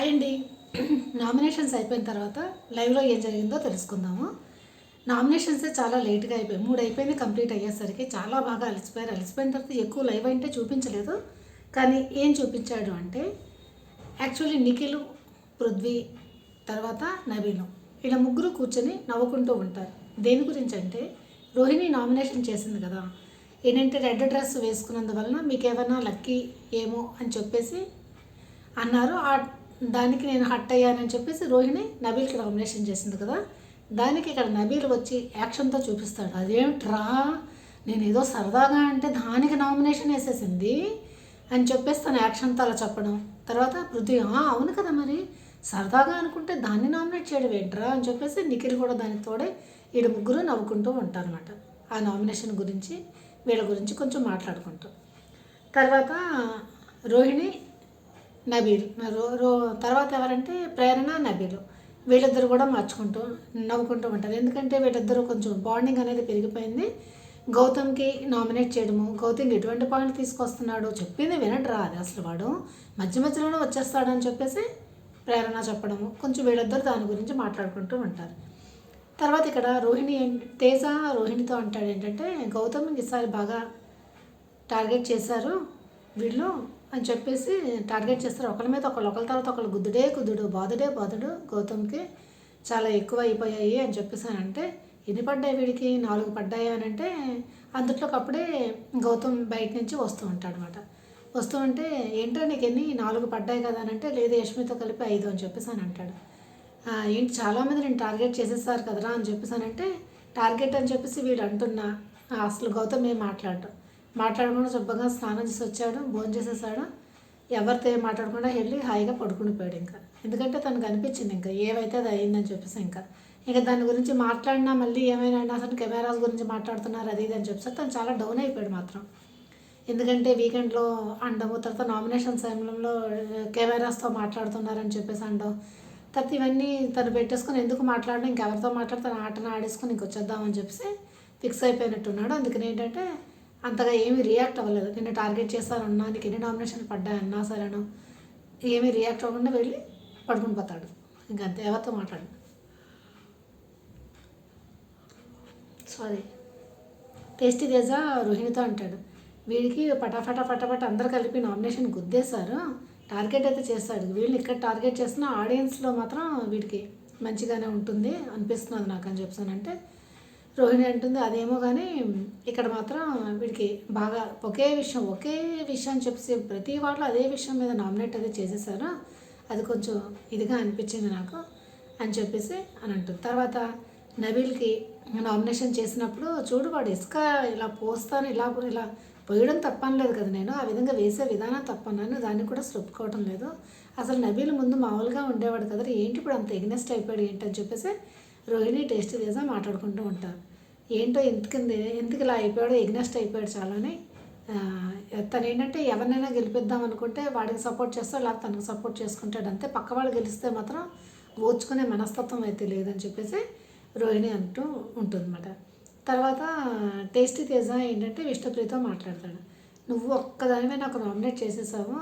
Hi అండి. Nominations అయిపోయిన తర్వాత లైవ్లో ఏం జరిగిందో తెలుసుకుందాము. నామినేషన్సే చాలా లేట్గా అయిపోయాయి. 3 అయిపోయినాయి. కంప్లీట్ అయ్యేసరికి చాలా బాగా అలసిపోయారు. అలసిపోయిన తర్వాత ఎక్కువ లైవ్ అంటే చూపించలేదు. కానీ ఏం చూపించాడు అంటే యాక్చువల్లీ నిఖిల్, పృథ్వీ, తర్వాత నవీను ఇలా ముగ్గురు కూర్చొని నవ్వుకుంటూ ఉంటారు. దేని గురించి అంటే రోహిణి నామినేషన్ చేసింది కదా, ఏంటంటే రెడ్ డ్రెస్ వేసుకున్నందువలన మీకు ఏమైనా లక్కీ ఏమో అని చెప్పేసి అన్నారు. దానికి నేను హట్ అయ్యానని చెప్పేసి రోహిణి నబీల్కి నామినేషన్ చేసింది కదా, దానికి ఇక్కడ నబీల్ వచ్చి యాక్షన్తో చూపిస్తాడు. అదేమిట్రా, నేను ఏదో సరదాగా అంటే దానికి నామినేషన్ వేసేసింది అని చెప్పేసి తన యాక్షన్తో అలా చెప్పడం. తర్వాత పృథ్వీ అవును కదా, మరి సరదాగా అనుకుంటే దాన్ని నామినేట్ చేయడం ఏంట్రా అని చెప్పేసి నిఖిల్ కూడా దానికి తోడే వీళ్ళు ముగ్గురు నవ్వుకుంటూ ఉంటారన్నమాట. ఆ నామినేషన్ గురించి వీళ్ళ గురించి కొంచెం మాట్లాడుకుంటూ తర్వాత రోహిణి, నబీల్, తర్వాత ఎవరంటే ప్రేరణ, నబీలు వీళ్ళిద్దరు కూడా మార్చుకుంటూ నవ్వుకుంటూ ఉంటారు. ఎందుకంటే వీళ్ళిద్దరూ కొంచెం బాండింగ్ అనేది పెరిగిపోయింది. గౌతమ్కి నామినేట్ చేయడము, గౌతమ్కి ఎటువంటి పాయింట్ తీసుకొస్తున్నాడు చెప్పింది వినట్రా, అది అసలు వాడు మధ్య మధ్యలోనే వచ్చేస్తాడని చెప్పేసి ప్రేరణ చెప్పడము, కొంచెం వీళ్ళిద్దరు దాని గురించి మాట్లాడుకుంటూ ఉంటారు. తర్వాత ఇక్కడ రోహిణి తేజ రోహిణితో అంటాడు ఏంటంటే గౌతమ్కి ఈసారి బాగా టార్గెట్ చేశారు వీళ్ళు అని చెప్పేసి టార్గెట్ చేస్తారు. ఒకరి మీద ఒకళ్ళు, ఒకరి తర్వాత ఒకళ్ళు గుద్దుడే గుద్దుడు, బాధుడు గౌతమ్కి చాలా ఎక్కువ అయిపోయాయి అని చెప్పేసి అని అంటే ఎన్ని పడ్డాయి వీడికి, 4 పడ్డాయి అని అంటే అందుట్లోకి అప్పుడే గౌతమ్ బయట నుంచి వస్తూ ఉంటాడు అనమాట. వస్తూ ఉంటే ఏంటో నీకు ఎన్ని 4 పడ్డాయి కదా అని అంటే లేదు యష్మితో కలిపి 5 అని చెప్పేసి అని అంటాడు. ఏంటి చాలామంది నేను టార్గెట్ చేసేసారు కదరా అని చెప్పేసి అని అంటే టార్గెట్ అని చెప్పేసి వీడు అంటున్నా అసలు గౌతమ్ ఏం మాట్లాడకుండా శుభ్రంగా స్నానం చేసి వచ్చాడు, భోజనం చేసేసాడు, ఎవరితో ఏం మాట్లాడకుండా వెళ్ళి హాయిగా పడుకుని పోయాడు. ఇంకా ఎందుకంటే తనకు అనిపించింది ఇంకా ఏవైతే అది అయిందని చెప్పేసి ఇంకా దాని గురించి మాట్లాడినా మళ్ళీ ఏమైనా అసలు కెమెరాస్ గురించి మాట్లాడుతున్నారు అది ఇది అని చెప్పేసి తను చాలా డౌన్ అయిపోయాడు మాత్రం. ఎందుకంటే వీకెండ్లో అండము, తర్వాత నామినేషన్ సమయంలో కెమెరాస్తో మాట్లాడుతున్నారని చెప్పేసి అండవు, తర్వాత ఇవన్నీ తను పెట్టేసుకొని ఎందుకు మాట్లాడడం, ఇంకెవరితో మాట్లాడి తన ఆటను ఆడేసుకొని ఇంకొచ్చేద్దామని చెప్పేసి ఫిక్స్ అయిపోయినట్టున్నాడు. అందుకని ఏంటంటే అంతగా ఏమీ రియాక్ట్ అవ్వలేదు. నిన్ను టార్గెట్ చేస్తారన్నా, నీకు ఎన్ని నామినేషన్లు పడ్డాయన్నా సరేను ఏమీ రియాక్ట్ అవ్వకుండా వెళ్ళి పడుకుని పోతాడు. ఇంకంతే, ఎవరితో మాట్లాడు. సారీ, టేస్టీ తేజ రోహిణితో అంటాడు వీడికి పటాపట అందరు కలిపి నామినేషన్ గుద్దేశారు, టార్గెట్ అయితే చేస్తాడు, వీళ్ళు ఇక్కడ టార్గెట్ చేస్తున్న ఆడియన్స్లో మాత్రం వీడికి మంచిగానే ఉంటుంది అనిపిస్తున్నది నాకు అని చెప్పానంటే రోహిణి అంటుంది అదేమో కానీ ఇక్కడ మాత్రం వీడికి బాగా ఒకే విషయం అని చెప్పేసి ప్రతి వాటిలో అదే విషయం మీద నామినేట్ అయితే చేసేసారు, అది కొంచెం ఇదిగా అనిపించింది నాకు అని చెప్పేసి అని అంటుంది. తర్వాత నబీల్కి నామినేషన్ చేసినప్పుడు చూడు వాడు ఇసుక ఇలా పోస్తాను ఇలా పోయడం తప్పనలేదు కదా, నేను ఆ విధంగా వేసే విధానం తప్పన్నాను, దాన్ని కూడా ఒప్పుకోవటం లేదు, అసలు నబీల్ ముందు మామూలుగా ఉండేవాడు కదా, ఏంటి ఇప్పుడు అంత ఎగ్నెస్ట్ అయిపోయాడు ఏంటని చెప్పేసి రోహిణి టేస్ట్ చేసా మాట్లాడుకుంటూ ఉంటారు. ఏంటో ఎందుకు ఇలా అయిపోయాడో, ఎగ్నెస్ట్ అయిపోయాడు చాలాని. తను ఏంటంటే ఎవరినైనా గెలిపిద్దాం అనుకుంటే వాడికి సపోర్ట్ చేస్తాడు, లేకపోతే తనకు సపోర్ట్ చేసుకుంటాడు అంతే, పక్క వాళ్ళు గెలిస్తే మాత్రం ఓర్చుకునే మనస్తత్వం అయితే లేదని చెప్పేసి రోహిణి అంటూ ఉంటుందన్నమాట. తర్వాత టేస్టీ తేజ ఏంటంటే విష్ణుప్రియతో మాట్లాడతాడు, నువ్వు ఒక్కదానివే నాకు నామినేట్ చేసేసావు,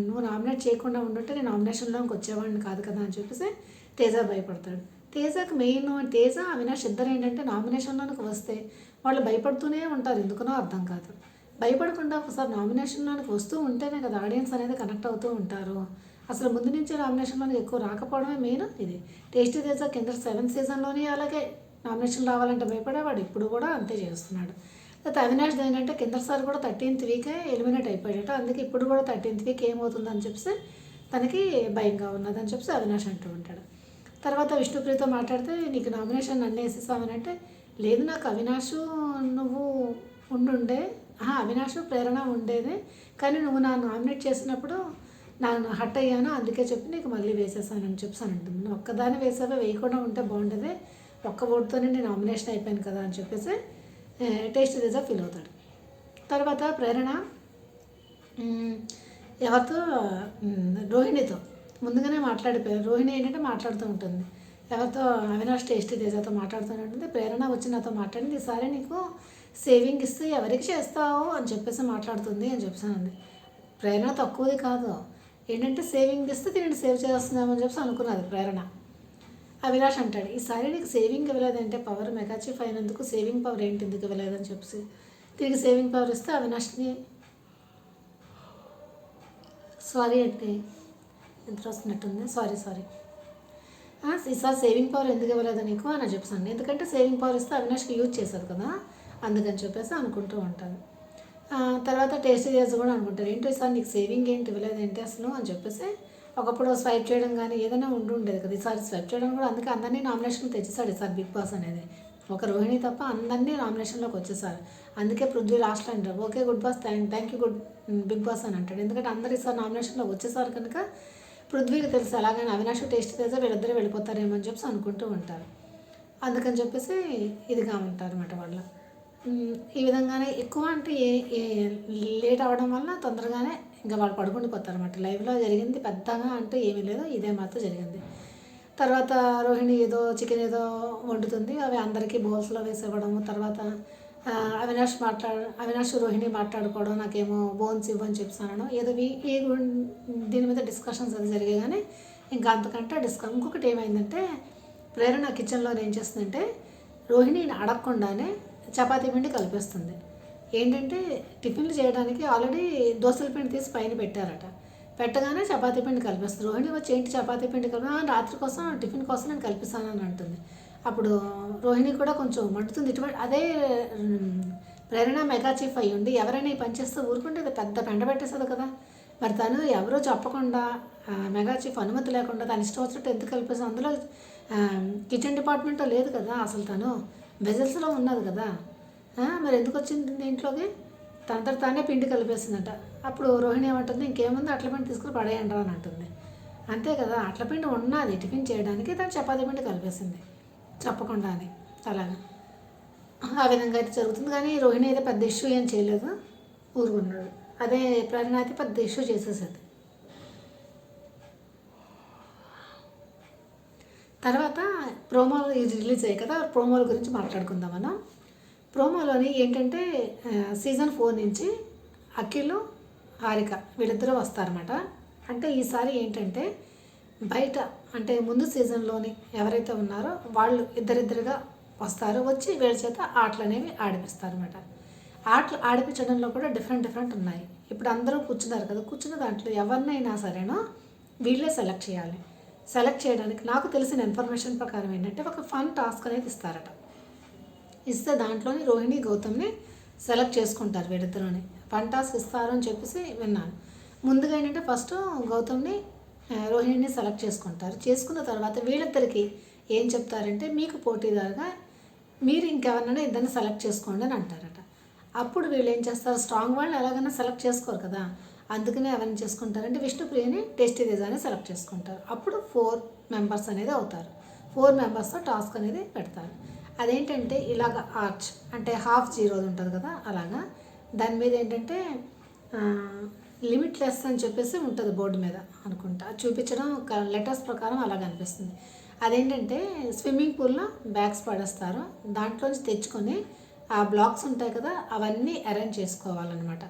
నువ్వు నామినేట్ చేయకుండా ఉండుంటే నేను నామినేషన్లోకి వచ్చేవాడిని కాదు కదా అని చెప్పేసి తేజ భయపడతాడు. తేజకు మెయిన్ తేజ అవినాష్ ఇద్దరు ఏంటంటే నామినేషన్లోనికి వస్తే వాళ్ళు భయపడుతూనే ఉంటారు, ఎందుకనో అర్థం కాదు. భయపడకుండా ఒకసారి నామినేషన్లోనికి వస్తూ ఉంటేనే కదా ఆడియన్స్ అనేది కనెక్ట్ అవుతూ ఉంటారు. అసలు ముందు నుంచే నామినేషన్లోనికి ఎక్కువ రాకపోవడమే మెయిన్ ఇది. టేస్టీ తేజ కింద 7th సీజన్లోనే అలాగే నామినేషన్ రావాలంటే భయపడేవాడు, ఇప్పుడు కూడా అంతే చేస్తున్నాడు. అయితే అవినాష్ ఏంటంటే కిందసారి కూడా 13th వీకే ఎలిమినేట్ అయిపోయాడట, అందుకే ఇప్పుడు కూడా 13th వీక్ ఏమవుతుందని చెప్పేసి తనకి భయంగా ఉన్నదని చెప్పేసి అవినాష్ అంటూ ఉంటాడు. తర్వాత విష్ణుప్రియతో మాట్లాడితే నీకు నామినేషన్ నన్ను వేసేసామని అంటే లేదు, నాకు అవినాష్ నువ్వు ఉండుండే, అవినాష్ ప్రేరణ ఉండేది, కానీ నువ్వు నా నామినేట్ చేసినప్పుడు నేను హట్ అయ్యాను, అందుకే చెప్పి నీకు మళ్ళీ వేసేసానని చెప్పేసి అంటుంది. నువ్వు ఒక్కదాన్ని వేసావే, వేయకుండా ఉంటే బాగుంటుంది, ఒక్క ఓటుతోనే నేను నామినేషన్ అయిపోయాను కదా అని చెప్పేసి టేస్ట్ తేజ ఫీల్ అవుతాడు. తర్వాత ప్రేరణ ఎవరితో, రోహిణితో ముందుగానే మాట్లాడిపోయారు. రోహిణి ఏంటంటే మాట్లాడుతూ ఉంటుంది ఎవరితో, అవినాష్ టేస్టీ తేజతో మాట్లాడుతూ ఉంటుంది. ప్రేరణ వచ్చి నాతో మాట్లాడింది, ఈసారి నీకు సేవింగ్ ఇస్తే ఎవరికి చేస్తావు అని చెప్పేసి మాట్లాడుతుంది అని చెప్పేసి. ప్రేరణ తక్కువది కాదు, ఏంటంటే సేవింగ్ ఇస్తే దీనిని సేవ్ చేస్తున్నామని చెప్పి అనుకున్నది ప్రేరణ. అవినాష్ అంటాడు, ఈసారి నీకు సేవింగ్ ఇవ్వలేదంటే పవర్ మెగా చీఫ్ అయినందుకు సేవింగ్ పవర్ ఏంటి ఎందుకు ఇవ్వలేదని చెప్పి తిరిగి సేవింగ్ పవర్ ఇస్తే అవినాష్ని సారీ అంటే ఎంత వస్తున్నట్టుంది సారీ ఈసారి సేవింగ్ పవర్ ఎందుకు ఇవ్వలేదు నీకు అని చెప్పాను. ఎందుకంటే సేవింగ్ పవర్ ఇస్తే అవినాష్కి యూజ్ చేశారు కదా అందుకని చెప్పేసి అనుకుంటూ ఉంటాను. తర్వాత టేస్టీ చేసి కూడా అనుకుంటారు, ఏంటో ఈసారి నీకు సేవింగ్ ఏంటి ఇవ్వలేదు ఏంటి అసలు అని చెప్పేసి. ఒకప్పుడు స్వైప్ చేయడం కానీ ఏదైనా ఉండేది కదా, ఈసారి స్వైప్ చేయడం కూడా అందుకే అందరినీ నామినేషన్కి తెచ్చేసాడు ఈసారి బిగ్ బాస్ అనేది. ఒక రోహిణి తప్ప అందరినీ నామినేషన్లోకి వచ్చేసారు. అందుకే పృథ్వీ లాస్ట్లో అంటారు, okay good boss thank you good Bigg Boss అని అంటాడు. ఎందుకంటే అందరు ఈసారి నామినేషన్లోకి వచ్చేసారు కనుక పృథ్వీకి తెలుసు అలాగని అవినాష్ టేస్ట్ చేస్తే వీళ్ళిద్దరూ వెళ్ళిపోతారేమో అని చెప్పి అనుకుంటూ ఉంటారు. అందుకని చెప్పేసి ఇదిగా ఉంటారు అన్నమాట వాళ్ళు. ఈ విధంగానే ఎక్కువ అంటే లేట్ అవ్వడం వల్ల తొందరగానే ఇంకా వాళ్ళు పడుకుండిపోతారు అన్నమాట. లైవ్లో జరిగింది పెద్దగా అంటే ఏమీ లేదు, ఇదే మాత్రం జరిగింది. తర్వాత రోహిణి ఏదో చికెన్ ఏదో వండుతుంది, అవి అందరికీ బౌల్స్లో వేసి ఇవ్వడము. తర్వాత అవినాష్ రోహిణి మాట్లాడుకోవడం, నాకేమో బోన్స్ ఇవ్వని చెప్తాను ఏదో ఈ దీని మీద డిస్కషన్స్ అది జరిగాయి. కానీ ఇంకా అంతకంటే ఇంకొకటి ఏమైందంటే ప్రేరణ కిచెన్లో ఏం చేస్తుందంటే రోహిణిని అడగకుండానే చపాతీ పిండి కలిపేస్తుంది. ఏంటంటే టిఫిన్లు చేయడానికి ఆల్రెడీ దోశల పిండి తీసి పైన పెట్టారట, పెట్టగానే చపాతీ పిండి కలిపేస్తుంది. రోహిణి వచ్చి ఏంటి చపాతీ పిండి రాత్రి కోసం టిఫిన్ కోసం నేను కల్పిస్తానని అంటుంది. అప్పుడు రోహిణి కూడా కొంచెం మండుతుంది. ఇటువంటి అదే ప్రేరణ మెగా చీఫ్ అయ్యి ఉండి ఎవరైనా ఈ పని చేస్తే ఊరుకుంటే అది పెద్ద పెండ పెట్టేస్తుంది కదా. మరి తను ఎవరో చెప్పకుండా మెగా చీఫ్ అనుమతి లేకుండా తను ఇష్టం వచ్చినట్టు ఎందుకు కలిపేసి, అందులో కిచెన్ డిపార్ట్మెంట్లో లేదు కదా అసలు, తను వెజల్స్లో ఉన్నది కదా, మరి ఎందుకు వచ్చింది దీంట్లోకి, తనంతట తానే పిండి కలిపేసిందట. అప్పుడు రోహిణి ఏమంటుంది, ఇంకేముంది అట్ల పిండి తీసుకుని పడేయండి అని అంటుంది. అంతే కదా, అట్ల పిండి ఉన్నది టిఫిన్ చేయడానికి, తను చపాతీ పిండి కలిపేసింది చెప్పకుండానే. అలాగా ఆ విధంగా అయితే జరుగుతుంది. కానీ రోహిణి అయితే పెద్ద ఇష్యూ ఏం చేయలేదు, ఊరుకున్నాడు. అదే ప్రేరణ అయితే పెద్ద ఇష్యూ చేసేసేది. తర్వాత ప్రోమోలు రిలీజ్ అయ్యాయి కదా, ప్రోమోల గురించి మాట్లాడుకుందాం మనం. ప్రోమోలోని ఏంటంటే సీజన్ 4 నుంచి అఖిల్ హారిక వీళ్ళిద్దరూ వస్తారన్నమాట. అంటే ఈసారి ఏంటంటే బయట అంటే ముందు సీజన్లోని ఎవరైతే ఉన్నారో వాళ్ళు ఇద్దరిద్దరుగా వస్తారు, వచ్చి వీళ్ళ చేత ఆటలు అనేవి ఆడిపిస్తారన్నమాట. ఆటలు ఆడిపించడంలో కూడా డిఫరెంట్ ఉన్నాయి. ఇప్పుడు అందరూ కూర్చున్నారు కదా, కూర్చున్న దాంట్లో ఎవరినైనా సరేనో వీళ్ళే సెలెక్ట్ చేయాలి. సెలెక్ట్ చేయడానికి నాకు తెలిసిన ఇన్ఫర్మేషన్ ప్రకారం ఏంటంటే ఒక ఫన్ టాస్క్ అనేది ఇస్తారట. ఇస్తే దాంట్లోని రోహిణి గౌతమ్ని సెలెక్ట్ చేసుకుంటారు వీళ్ళిద్దరూని. ఫన్ టాస్క్ ఇస్తారు అని చెప్పేసి విన్నాను. ముందుగా ఏంటంటే ఫస్ట్ గౌతమ్ని రోహిణిని సెలెక్ట్ చేసుకుంటారు. చేసుకున్న తర్వాత వీళ్ళిద్దరికి ఏం చెప్తారంటే మీకు పోటీదారుగా మీరు ఇంకెవరినైనా ఇద్దరిని సెలెక్ట్ చేసుకోండి అని అంటారట. అప్పుడు వీళ్ళు ఏం చేస్తారు, స్ట్రాంగ్ వాళ్ళు ఎలాగైనా సెలెక్ట్ చేసుకోరు కదా, అందుకనే ఎవరిని చేసుకుంటారంటే విష్ణుప్రియని టేస్టీ తేజాని సెలెక్ట్ చేసుకుంటారు. అప్పుడు 4 మెంబర్స్ అనేది అవుతారు. 4 మెంబర్స్తో టాస్క్ అనేది పెడతారు. అదేంటంటే ఇలాగ ఆర్చ్ అంటే హాఫ్ జీరోది ఉంటుంది కదా, అలాగా దాని మీద ఏంటంటే లిమిట్లెస్ అని చెప్పేసి ఉంటుంది బోర్డు మీద అనుకుంటా, చూపించడం లెటర్స్ ప్రకారం అలాగ అనిపిస్తుంది. అదేంటంటే స్విమ్మింగ్ పూల్లో బ్యాగ్స్ పడేస్తారు, దాంట్లోంచి తెచ్చుకొని ఆ బ్లాక్స్ ఉంటాయి కదా అవన్నీ అరేంజ్ చేసుకోవాలన్నమాట.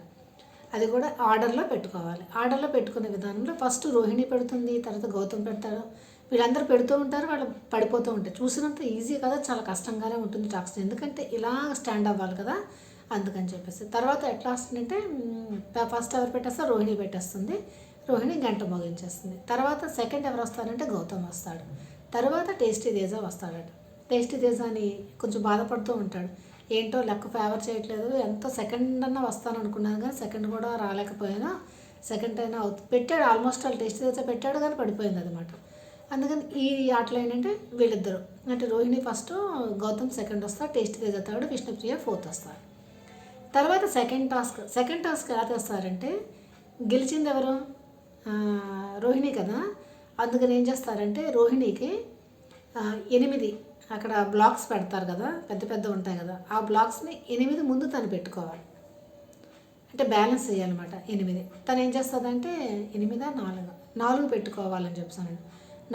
అది కూడా ఆర్డర్లో పెట్టుకోవాలి. ఆర్డర్లో పెట్టుకునే విధానంలో ఫస్ట్ రోహిణి పెడుతుంది, తర్వాత గౌతమ్ పెడతాడు, వీళ్ళందరూ పెడుతూ ఉంటారు, వాళ్ళు పడిపోతూ ఉంటారు. చూసినంత ఈజీ కదా, చాలా కష్టంగానే ఉంటుంది టాస్క్, ఎందుకంటే ఇలా స్టాండ్ అవ్వాలి కదా అందుకని చెప్పేసి. తర్వాత ఎట్లా వస్తుందంటే ఫస్ట్ ఎవరు పెట్టేస్తారు, రోహిణి పెట్టేస్తుంది, రోహిణి గంట మోగించేస్తుంది. తర్వాత సెకండ్ ఎవరు వస్తారంటే గౌతమ్ వస్తాడు. తర్వాత టేస్టీ తేజ వస్తాడట. టేస్టీ తేజాని కొంచెం బాధపడుతూ ఉంటాడు, ఏంటో లెక్క ఫేవర్ చేయట్లేదు, ఎంతో సెకండ్ అన్నా వస్తాను అనుకున్నాను కానీ సెకండ్ కూడా రాలేకపోయాను, సెకండ్ అయినా పెట్టాడు ఆల్మోస్ట్ ఆల్ టేస్టీ తేజ పెట్టాడు కానీ పడిపోయింది అనమాట. అందుకని ఈ ఆటలో ఏంటంటే వీళ్ళిద్దరు అంటే రోహిణి ఫస్ట్, గౌతమ్ సెకండ్ వస్తారు, tasty Teja third, Vishnupriya 4th వస్తారు. తర్వాత సెకండ్ టాస్క్ ఎలా తెస్తారంటే గెలిచింది ఎవరు, రోహిణి కదా, అందుకని ఏం చేస్తారంటే రోహిణికి 8 అక్కడ బ్లాక్స్ పెడతారు కదా, పెద్ద పెద్ద ఉంటాయి కదా, ఆ బ్లాక్స్ని 8 ముందు తను పెట్టుకోవాలి, అంటే బ్యాలెన్స్ చేయాలన్నమాట. 8 తను ఏం చేస్తుందంటే 8 4 పెట్టుకోవాలని చెప్తాను.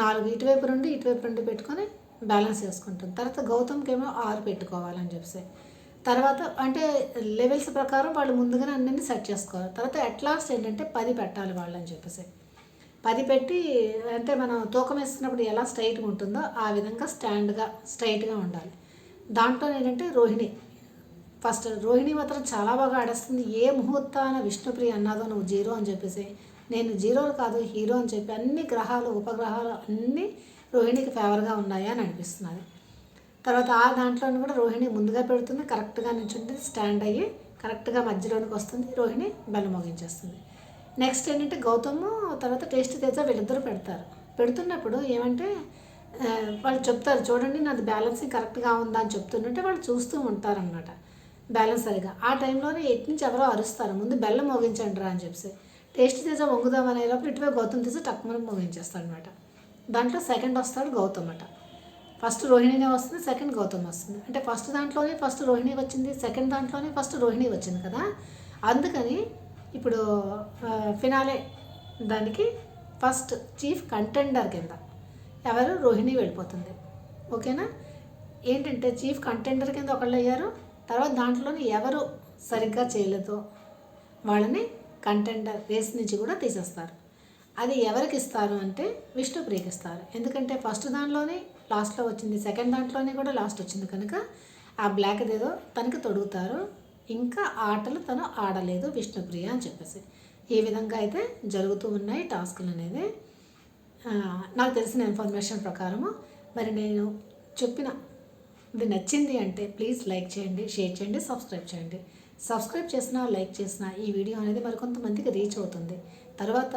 4 ఇటువైపు 2 పెట్టుకొని బ్యాలెన్స్ చేసుకుంటుంది. తర్వాత గౌతమ్కి ఏమో 6 పెట్టుకోవాలని చెప్పి, తర్వాత అంటే లెవెల్స్ ప్రకారం వాళ్ళు ముందుగానే అన్నీ సెట్ చేసుకోవాలి. తర్వాత అట్ లాస్ట్ ఏంటంటే 10 పెట్టాలి వాళ్ళని చెప్పేసి. 10 పెట్టి అంటే మనం తూకం వేస్తున్నప్పుడు ఎలా స్ట్రైట్గా ఉంటుందో ఆ విధంగా స్ట్రైట్గా ఉండాలి. దాంట్లో ఏంటంటే రోహిణి ఫస్ట్ రోహిణి మాత్రం చాలా బాగా ఆడేస్తుంది. ఏ ముహూర్తాన విష్ణుప్రియ అన్నదో నువ్వు జీరో అని చెప్పేసి, నేను జీరో కాదు హీరో అని చెప్పి అన్ని గ్రహాలు ఉపగ్రహాలు అన్నీ రోహిణికి ఫేవర్గా ఉన్నాయా అని అనిపిస్తున్నది. తర్వాత ఆ దాంట్లోని కూడా రోహిణి ముందుగా పెడుతుంది, కరెక్ట్గా నిల్చుంటుంది, స్టాండ్ అయ్యి కరెక్ట్గా మధ్యలోనికి వస్తుంది, రోహిణి బెల్ల మోగించేస్తుంది. నెక్స్ట్ ఏంటంటే గౌతము తర్వాత టేస్ట్ తేజ వీళ్ళిద్దరూ పెడుతున్నప్పుడు ఏమంటే వాళ్ళు చెప్తారు, చూడండి నాది బ్యాలెన్సింగ్ కరెక్ట్గా ఉందా అని చెప్తుంటే వాళ్ళు చూస్తూ ఉంటారనమాట బ్యాలెన్స్ సరిగా. ఆ టైంలోనే ఎటు నుంచి ఎవరో అరుస్తారు, ముందు బెల్లం మోగించండి రా అని చెప్పి. టేస్ట్ తేజ వంగుదామనే లోపల ఇటువే గౌతమ్ తేజ టక్కుమని మోగించేస్తాడు అనమాట. దాంట్లో సెకండ్ వస్తాడు గౌతమ్ అట. ఫస్ట్ రోహిణినే వస్తుంది, సెకండ్ గౌతమ్ వస్తుంది. అంటే ఫస్ట్ దాంట్లోనే ఫస్ట్ రోహిణి వచ్చింది, సెకండ్ దాంట్లోనే ఫస్ట్ రోహిణి వచ్చింది కదా. అందుకని ఇప్పుడు ఫినాలే దానికి ఫస్ట్ చీఫ్ కంటెండర్ కింద ఎవరు రోహిణి వెళ్ళిపోతుంది. ఓకేనా. ఏంటంటే చీఫ్ కంటెండర్ కింద ఒకళ్ళు అయ్యారు. తర్వాత దాంట్లోని ఎవరు సరిగ్గా చేయలేదో వాళ్ళని కంటెండర్ రేస్ నుంచి కూడా తీసేస్తారు. అది ఎవరికి ఇస్తారు అంటే విష్ణుప్రియకి ఇస్తారు. ఎందుకంటే ఫస్ట్ దాంట్లోనే లాస్ట్లో వచ్చింది, సెకండ్ దాంట్లోనే కూడా లాస్ట్ వచ్చింది కనుక ఆ బ్లాక్ ఏదో తనకి తొడుగుతారు. ఇంకా ఆటలు తను ఆడలేదు విష్ణుప్రియ అని చెప్పేసి. ఈ విధంగా అయితే జరుగుతూ ఉన్నాయి టాస్కులు అనేది నాకు తెలిసిన ఇన్ఫర్మేషన్ ప్రకారము. మరి నేను చెప్పిన ఇది నచ్చింది అంటే ప్లీజ్ లైక్ చేయండి, షేర్ చేయండి, సబ్స్క్రైబ్ చేయండి. సబ్స్క్రైబ్ చేసినా లైక్ చేసినా ఈ వీడియో అనేది మరికొంతమందికి రీచ్ అవుతుంది. తర్వాత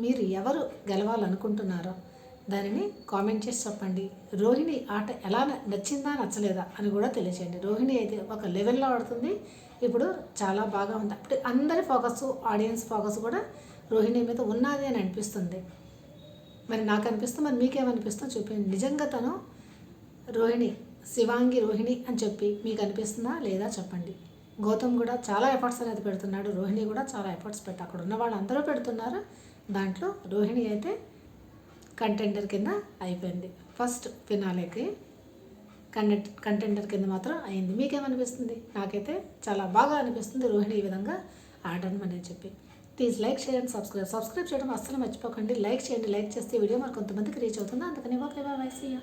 మీరు ఎవరు గెలవాలనుకుంటున్నారో దానిని కామెంట్ చేసి చెప్పండి. రోహిణి ఆట ఎలా నచ్చిందా నచ్చలేదా అని కూడా తెలియచేయండి. రోహిణి అయితే ఒక లెవెల్లో ఆడుతుంది, ఇప్పుడు చాలా బాగా ఉంది. అప్పుడు అందరి ఫోకస్, ఆడియన్స్ ఫోకస్ కూడా రోహిణి మీద ఉన్నది అని అనిపిస్తుంది. మరి నాకు అనిపిస్తుంది, మరి మీకేమనిపిస్తుందో చూపించండి. నిజంగా తను రోహిణి శివాంగి రోహిణి అని చెప్పి మీకు అనిపిస్తుందా లేదా చెప్పండి. గౌతమ్ కూడా చాలా ఎఫర్ట్స్ అనేది పెడుతున్నాడు, రోహిణి కూడా చాలా ఎఫర్ట్స్ అక్కడ ఉన్న వాళ్ళు అందరూ పెడుతున్నారు. దాంట్లో రోహిణి అయితే కంటెండర్ కింద అయిపోయింది. ఫస్ట్ ఫినాలేకి కంటెండర్ కింద మాత్రం అయింది. మీకేమనిపిస్తుంది? నాకైతే చాలా బాగా అనిపిస్తుంది రోహిణి ఈ విధంగా ఆడడం అనేది చెప్పి. Please like, share and subscribe చేయడం అస్సలు మర్చిపోకండి. లైక్ చేయండి, లైక్ చేస్తే వీడియో మరి కొంతమందికి రీచ్ అవుతుంది. అందుకని ఓకే బాయ్, సీ యూ.